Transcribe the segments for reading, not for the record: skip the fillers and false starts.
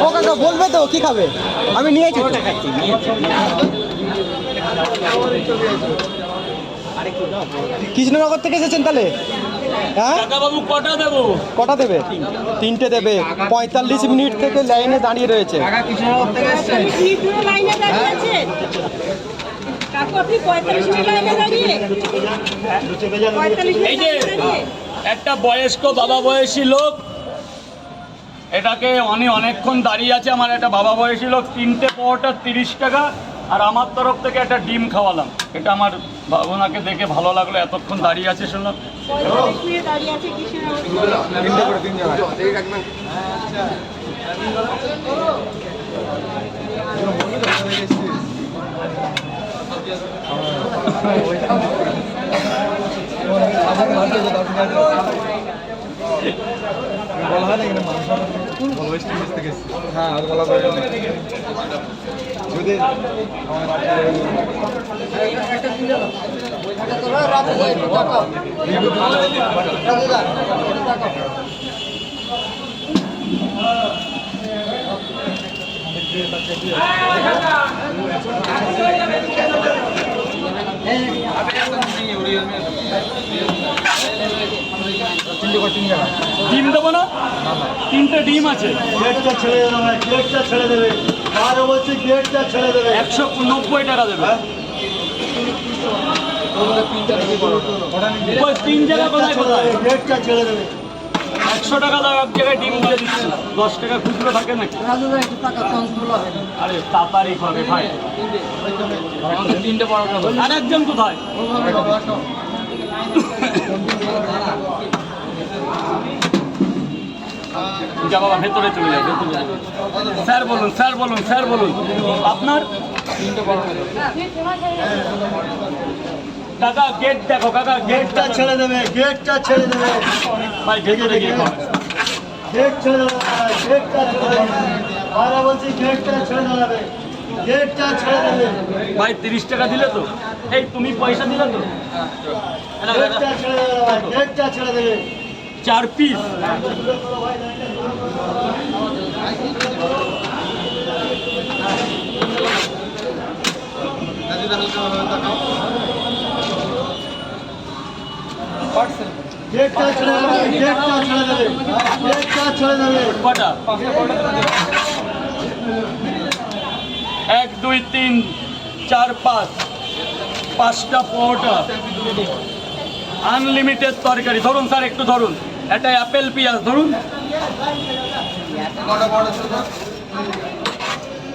ও কাকা বলবে তো কি খাবে? আমি নিয়েছি তো। কৃষ্ণনগর থেকে এসেছেন তাহলে? হ্যাঁ বাবু কটা দেবো? কটা দেবে? তিনটে দেবে। 45 মিনিট থেকে লাইনে দাঁড়িয়ে রয়েছে। এই যে একটা বয়স্ক বাবা বয়সী লোক, এটাকে অনেকক্ষণ দাঁড়িয়ে আছে। আমার একটা বাবা বয়সী লোক, 3টে পরোটা 30 টাকা, আর আমার তরফ থেকে একটা ডিম খাওয়ালাম। এটা আমার ওনাকে দেখে ভালো লাগলো, এতক্ষণ দাঁড়িয়ে আছে শুনলাম। বলা হয় না এখানে মানুষ হ্যাঁ আর বলা যায় যদি ডিম দেবো না? 3টে ডিম আছে। গেটটা ছেড়ে দেবে, গেটটা ছেড়ে দেবে। আরো বলছি গেটটা ছেড়ে দেবে। 190 টাকা দেবে। 3 জায়গা কোথায় কোথায়? গেটটা ছেড়ে দেবে। 100 টাকা দাও, এক জায়গায় ডিম দিয়ে দিচ্ছি। 10 টাকা খুচরো থাকে নাকি? আরে তাড়াতাড়ি হবে ভাই। আর একজন কোথায়? যা বাবা, ভেতরে চলে যাও, ভেতরে যাও। স্যার বলুন, স্যার বলুন, স্যার বলুন। আপনার কাকা গেট দেখো, কাকা গেটটা ছেড়ে দেবে, গেটটা ছেড়ে দেবে। ভাই ভেতরে গিয়ে খাও। গেট ছেড়ে দেবে, গেটটা ছেড়ে দেবে। আরো বলছি গেটটা ছেড়ে দেবে, গেটটা ছেড়ে দেবে। ভাই 30 টাকা দিলে তো? এই তুমি পয়সা দিলে তো? গেটটা ছেড়ে দেবে, গেটটা ছেড়ে দেবে। 4 পিস। গেটটা ছেড়ে দেবে, গেটটা ছেড়ে দেবে, গেটটা ছেড়ে দেবে। কটা? 1 2 3 4 5 5টা পরোটা, আনলিমিটেড তরকারি। ধরুন স্যার, একটু ধরুন। একটা অ্যাপেল পেঁয়াজ ধরুন।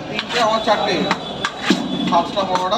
তিনটে আমার 4টে 7টা পরোটা।